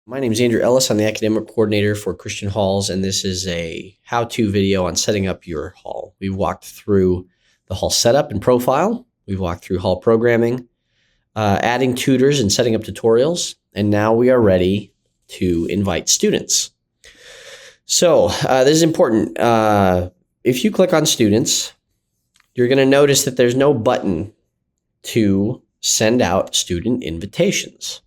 My name is Andrew Ellis. I'm the academic coordinator for Christian Halls, and this is a how-to video on setting up your hall. We've walked through the hall setup and profile. We've walked through hall programming, adding tutors and setting up tutorials, and now we are ready to invite students. So this is important. If you click on students, you're going to notice that there's no button to send out student invitations.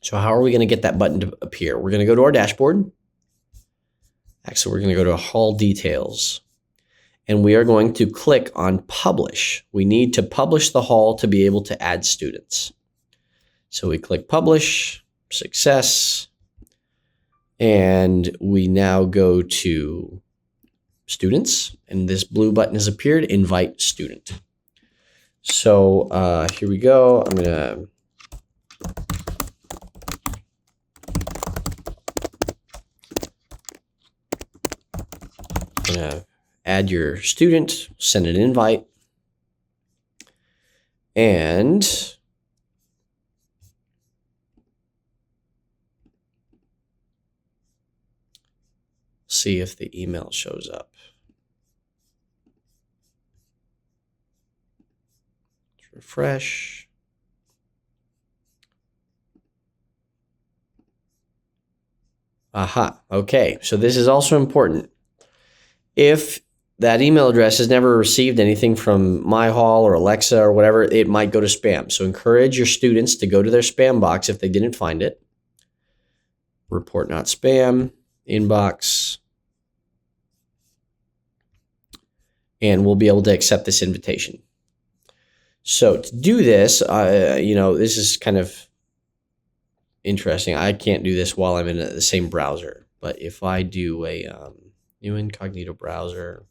So how are we going to get that button to appear? We're going to go to our dashboard. Actually, we're going to go to Hall Details. And we are going to click on Publish. We need to publish the hall to be able to add students. So we click Publish, Success, and we now go to Students. And this blue button has appeared, Invite Student. So here we go. I'm going to add your student, send an invite, and see if the email shows up. Let's refresh. Aha, okay, so this is also important. If that email address has never received anything from My Hall or Alexa or whatever, it might go to spam. So encourage your students to go to their spam box if they didn't find it. Report not spam, inbox, and we'll be able to accept this invitation. So to do this, this is kind of interesting. I can't do this while I'm in the same browser, but if I do a new incognito browser,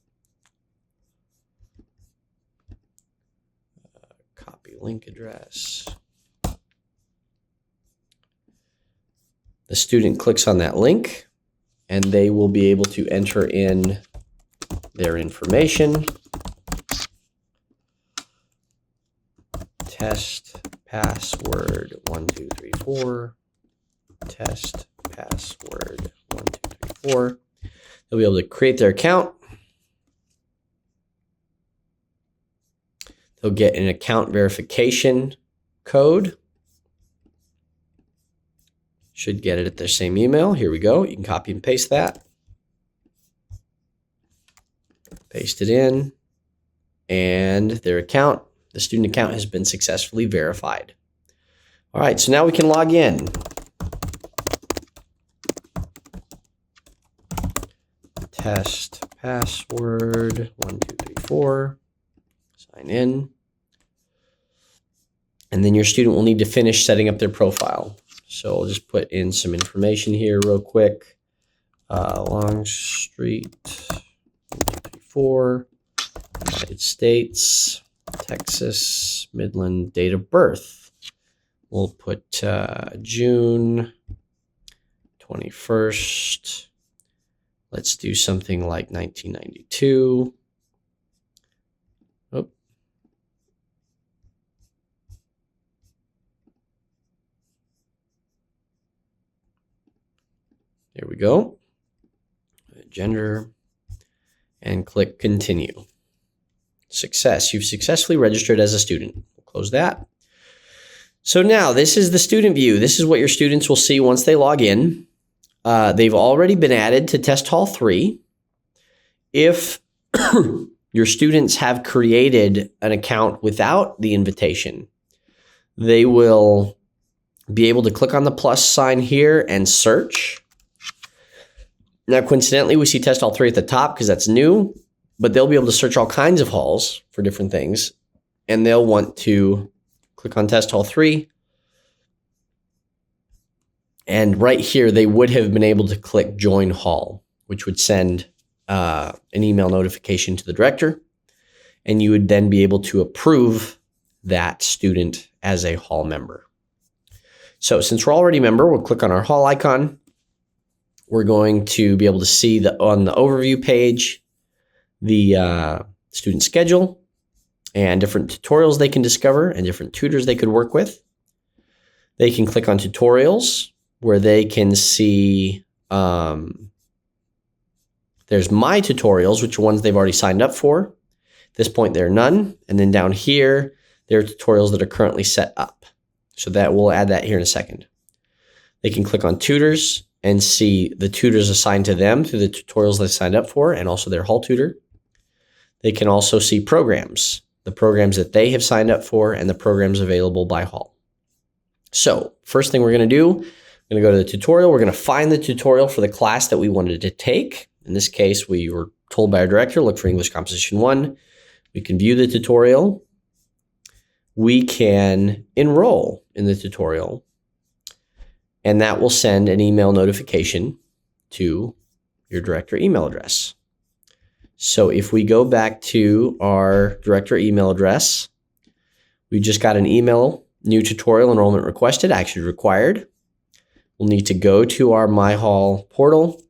copy link address. The student clicks on that link and they will be able to enter in their information. Test password 1234. Test password 1234. They'll be able to create their account. They'll get an account verification code. Should get it at their same email. Here we go. You can copy and paste that. Paste it in. And their account, the student account, has been successfully verified. All right, so now we can log in. Test password 1234. Sign in. And then your student will need to finish setting up their profile. So I'll just put in some information here real quick. Longstreet 1234, United States, Texas, Midland, date of birth. We'll put June 21st. Let's do something like 1992. Oh. There we go. Gender. And click continue. Success. You've successfully registered as a student. We'll close that. So now this is the student view. This is what your students will see once they log in. They've already been added to Test Hall 3. If your students have created an account without the invitation, they will be able to click on the plus sign here and search. Now, coincidentally, we see Test Hall 3 at the top because that's new, but they'll be able to search all kinds of halls for different things, and they'll want to click on Test Hall 3. And right here, they would have been able to click Join Hall, which would send an email notification to the director. And you would then be able to approve that student as a hall member. So since we're already a member, we'll click on our hall icon. We're going to be able to see on the overview page the student schedule and different tutorials they can discover and different tutors they could work with. They can click on tutorials where they can see there's my tutorials, which are ones they've already signed up for. At this point, there are none. And then down here, there are tutorials that are currently set up. So that we'll add that here in a second. They can click on tutors and see the tutors assigned to them through the tutorials they signed up for, and also their Hall tutor. They can also see programs, the programs that they have signed up for and the programs available by Hall. So first thing we're going to do, we're going to go to the tutorial. We're going to find the tutorial for the class that we wanted to take. In this case, we were told by our director, look for English Composition 1. We can view the tutorial. We can enroll in the tutorial, and that will send an email notification to your director email address. So if we go back to our director email address, we just got an email, new tutorial enrollment requested, action required. We'll need to go to our MyHall portal.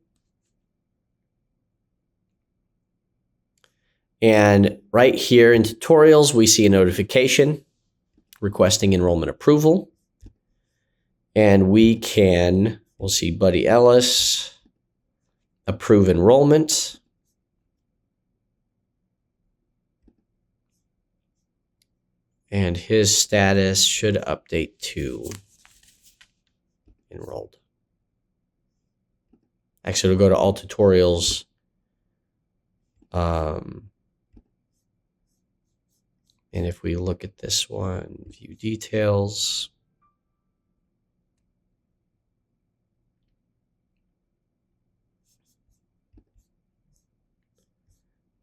And right here in tutorials, we see a notification requesting enrollment approval. And we'll see Buddy Ellis, approve enrollment. And his status should update to enrolled. Actually, it'll go to all tutorials. And if we look at this one, view details.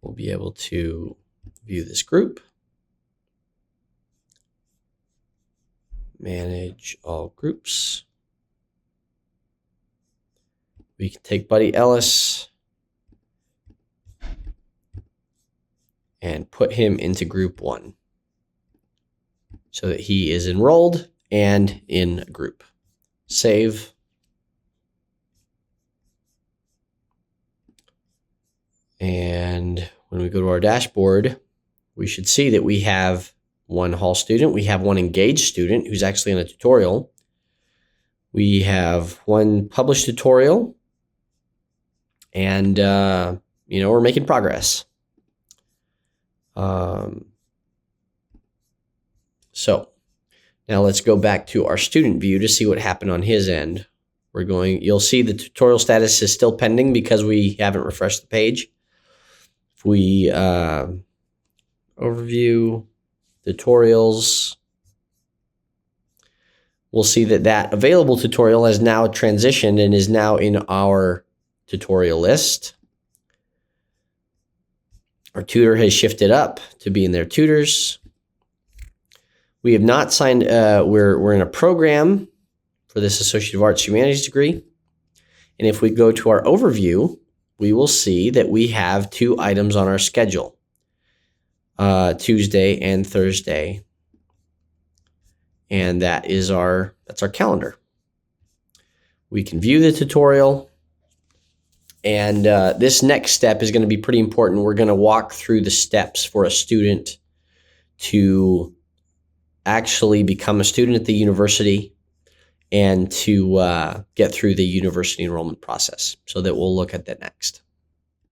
We'll be able to view this group. Manage all groups. We can take Buddy Ellis and put him into group 1 so that he is enrolled and in a group. Save. And when we go to our dashboard, we should see that we have one Hall student. We have one engaged student who's actually in a tutorial. We have one published tutorial, and we're making progress. So now let's go back to our student view to see what happened on his end. You'll see the tutorial status is still pending because we haven't refreshed the page. If we overview tutorials, we'll see that available tutorial has now transitioned and is now in our tutorial list. Our tutor has shifted up to be in their tutors. We have not signed, we're in a program for this Associate of Arts Humanities degree. And if we go to our overview, we will see that we have 2 items on our schedule, Tuesday and Thursday. And that's our calendar. We can view the tutorial. And this next step is going to be pretty important. We're going to walk through the steps for a student to actually become a student at the university and to get through the university enrollment process. So that we'll look at that next.